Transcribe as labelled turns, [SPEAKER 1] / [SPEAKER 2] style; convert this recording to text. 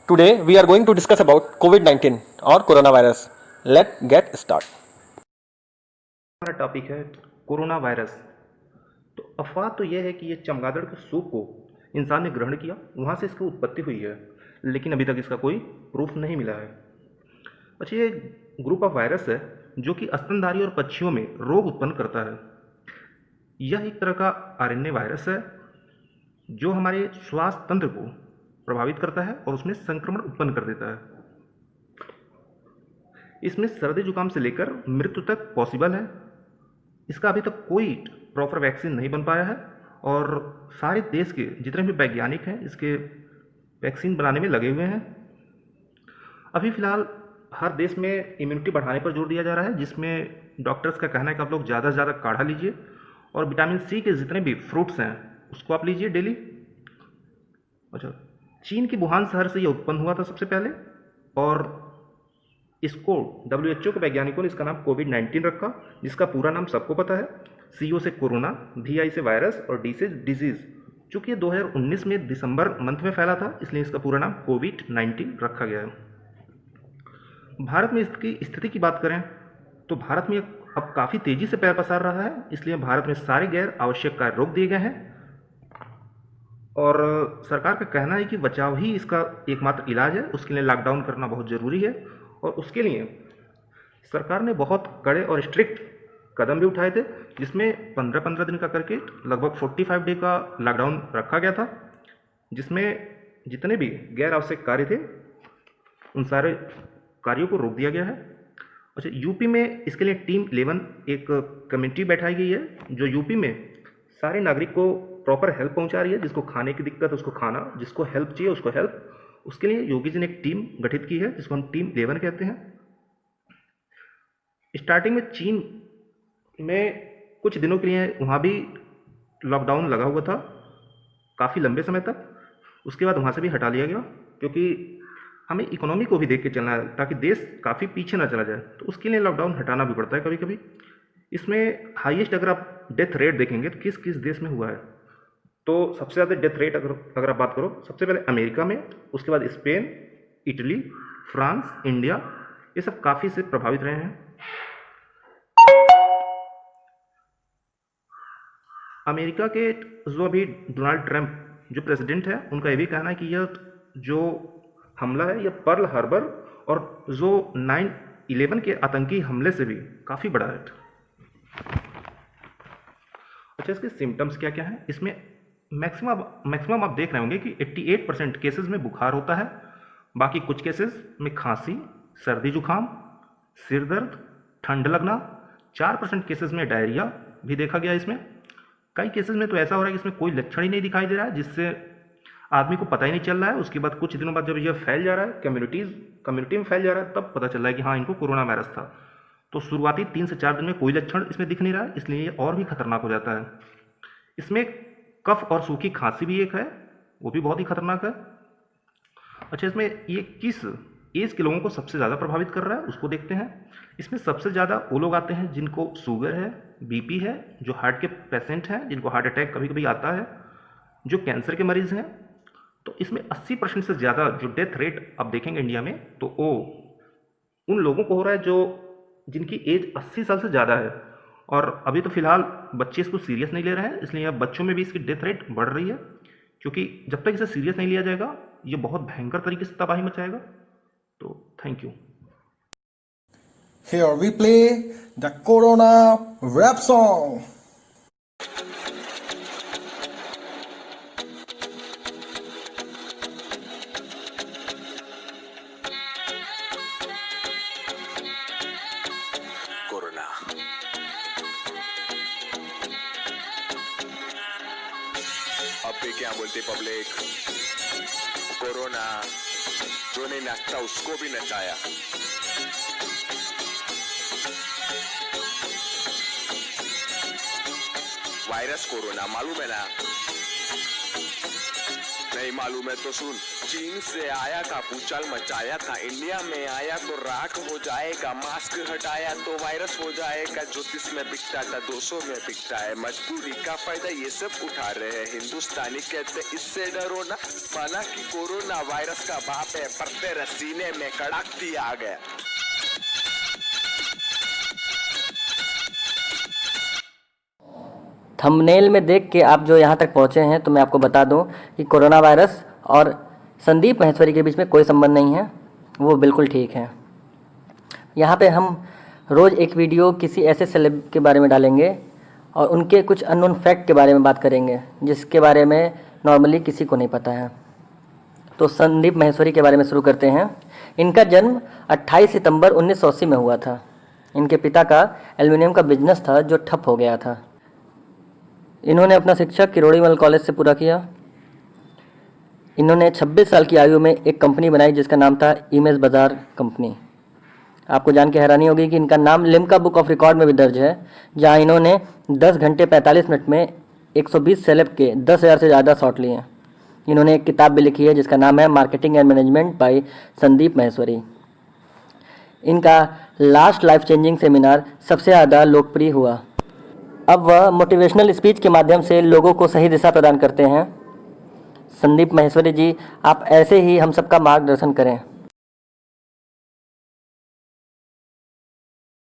[SPEAKER 1] Today we are going to discuss about COVID-19 or coronavirus. Let's get start.
[SPEAKER 2] हमारा topic है corona virus. तो अफवाह तो यह है कि ये चमगादड़ के सूप को इंसान ने ग्रहण किया, वहाँ से इसकी उत्पत्ति हुई है, लेकिन अभी तक इसका कोई प्रूफ नहीं मिला है। अच्छा, ये ग्रुप ऑफ वायरस है जो कि स्तनधारी और पक्षियों में रोग उत्पन्न करता है। यह एक तरह का आरएनए वायरस है जो हमारे श्वास तंत्र को प्रभावित करता है और उसमें संक्रमण उत्पन्न कर देता है। इसमें सर्दी जुकाम से लेकर मृत्यु तक पॉसिबल है। इसका अभी तक कोई प्रॉपर वैक्सीन नहीं बन पाया है और सारे देश के जितने भी वैज्ञानिक हैं इसके वैक्सीन बनाने में लगे हुए हैं। अभी फ़िलहाल हर देश में इम्यूनिटी बढ़ाने पर जोर दिया जा रहा है, जिसमें डॉक्टर्स का कहना है कि आप लोग ज़्यादा से ज़्यादा काढ़ा लीजिए और विटामिन सी के जितने भी फ्रूट्स हैं उसको आप लीजिए डेली। अच्छा, चीन की वुहान शहर से ये उत्पन्न हुआ था सबसे पहले और इसको WHO के वैज्ञानिकों ने इसका नाम कोविड-19 रखा, जिसका पूरा नाम सबको पता है। CO से कोरोना, VI से वायरस और D से डिजीज़। चूँकि ये 2019 में दिसंबर मंथ में फैला था, इसलिए इसका पूरा नाम कोविड-19 रखा गया है। भारत में इसकी स्थिति की बात करें तो भारत में अब काफ़ी तेज़ी से पैर पसार रहा है, इसलिए भारत में सारे गैर आवश्यक कार्य रोक दिए गए हैं और सरकार का कहना है कि बचाव ही इसका एकमात्र इलाज है। उसके लिए लॉकडाउन करना बहुत ज़रूरी है और उसके लिए सरकार ने बहुत कड़े और स्ट्रिक्ट कदम भी उठाए थे, जिसमें 15-15 दिन का करके लगभग 45 डे का लॉकडाउन रखा गया था, जिसमें जितने भी गैर आवश्यक कार्य थे उन सारे कार्यों को रोक दिया गया है। अच्छा, यूपी में इसके लिए टीम 11 एक कमेटी बैठाई गई है जो यूपी में सारे नागरिक को प्रॉपर हेल्प पहुंचा रही है। जिसको खाने की दिक्कत है उसको खाना, जिसको हेल्प चाहिए उसको हेल्प। उसके लिए योगी जी ने एक टीम गठित की है जिसको हम टीम 11 कहते हैं। स्टार्टिंग में चीन में कुछ दिनों के लिए वहाँ भी लॉकडाउन लगा हुआ था काफ़ी लंबे समय तक। उसके बाद वहाँ से भी हटा लिया गया, क्योंकि हमें इकोनॉमी को भी देख के चलना है ताकि देश काफ़ी पीछे ना चला जाए, तो उसके लिए लॉकडाउन हटाना भी पड़ता है कभी कभी। इसमें हाईएस्ट अगर आप डेथ रेट देखेंगे तो किस किस देश में हुआ है, तो सबसे ज़्यादा डेथ रेट अगर आप बात करो, सबसे पहले अमेरिका में, उसके बाद स्पेन, इटली, फ्रांस, इंडिया, ये सब काफ़ी से प्रभावित रहे हैं। अमेरिका के जो अभी डोनाल्ड ट्रंप जो प्रेसिडेंट है, उनका ये भी कहना है कि यह जो हमला है यह पर्ल हार्बर और जो 9/11 के आतंकी हमले से भी काफ़ी बड़ा है। अच्छा, इसके सिम्टम्स क्या क्या हैं? इसमें मैक्सिमम आप देख रहे होंगे कि 88% केसेस में बुखार होता है। बाकी कुछ केसेस में खांसी, सर्दी जुकाम, सिर दर्द, ठंड लगना। 4% केसेस में डायरिया भी देखा गया। इसमें कई केसेस में तो ऐसा हो रहा है कि इसमें कोई लक्षण ही नहीं दिखाई दे रहा है, जिससे आदमी को पता ही नहीं चल रहा है। उसके बाद कुछ दिनों बाद जब यह फैल जा रहा है, कम्युनिटी में फैल जा रहा है, तब पता चल रहा है कि हाँ, इनको कोरोना वायरस था। तो शुरुआती 3 से 4 दिन में कोई लक्षण इसमें दिख नहीं रहा है, इसलिए ये और भी खतरनाक हो जाता है। इसमें कफ और सूखी खांसी भी एक है, वो भी बहुत ही खतरनाक है। अच्छा, इसमें ये किस एज के लोगों को सबसे ज़्यादा प्रभावित कर रहा है उसको देखते हैं। इसमें सबसे ज़्यादा वो लोग आते हैं जिनको शुगर है, बीपी है, जो हार्ट के पेशेंट हैं, जिनको हार्ट अटैक कभी कभी आता है, जो कैंसर के मरीज़ हैं। तो इसमें 80% से ज़्यादा जो डेथ रेट आप देखेंगे इंडिया में, तो वो उन लोगों को हो रहा है जो जिनकी एज 80 साल से ज़्यादा है। और अभी तो फिलहाल बच्चे इसको सीरियस नहीं ले रहे हैं, इसलिए अब बच्चों में भी इसकी डेथ रेट बढ़ रही है, क्योंकि जब तक इसे सीरियस नहीं लिया जाएगा ये बहुत भयंकर तरीके से तबाही मचाएगा। तो thank you.
[SPEAKER 1] Here we play the Corona rap song.
[SPEAKER 3] Corona अब भी क्या बोलती पब्लिक? कोरोना जो नहीं नाचता उसको भी नचाया। वायरस कोरोना मालूम है ना? नहीं मालूम है तो सुन। चीन से आया था भूचाल मचाया था, इंडिया में आया तो राख हो जाएगा, मास्क हटाया तो वायरस हो जाएगा, ज्योतिष में बिकता था 200 में बिकता है, मजबूरी का फायदा ये सब उठा रहे हैं हिंदुस्तानी, कहते इससे डरो ना, माना कि कोरोना वायरस का बाप है, पर तेरे सीने में कड़कती आ गया।
[SPEAKER 4] थंबनेल में देख के आप जो यहाँ तक पहुँचे हैं तो मैं आपको बता दूं कि कोरोना वायरस और संदीप महेश्वरी के बीच में कोई संबंध नहीं है, वो बिल्कुल ठीक है। यहाँ पे हम रोज़ एक वीडियो किसी ऐसे सेलेब के बारे में डालेंगे और उनके कुछ अननोन फैक्ट के बारे में बात करेंगे जिसके बारे में नॉर्मली किसी को नहीं पता है। तो संदीप महेश्वरी के बारे में शुरू करते हैं। इनका जन्म 28 सितंबर 1980 में हुआ था। इनके पिता का एल्युमिनियम का बिजनेस था जो ठप हो गया था। इन्होंने अपना शिक्षा किरोड़ीमल कॉलेज से पूरा किया। इन्होंने 26 साल की आयु में एक कंपनी बनाई जिसका नाम था इमेज बाज़ार कंपनी। आपको जान के हैरानी होगी कि इनका नाम लिम्का बुक ऑफ रिकॉर्ड में भी दर्ज है, जहां इन्होंने 10 घंटे 45 मिनट में 120 सेलेब के 10,000 से ज़्यादा शॉट लिए। इन्होंने एक किताब भी लिखी है जिसका नाम है marketing and management by Sandeep Maheshwari. इनका लास्ट लाइफ चेंजिंग सेमिनार सबसे ज़्यादा लोकप्रिय हुआ। अब वह मोटिवेशनल स्पीच के माध्यम से लोगों को सही दिशा प्रदान करते हैं। संदीप महेश्वरी जी, आप ऐसे ही हम सबका मार्गदर्शन करें।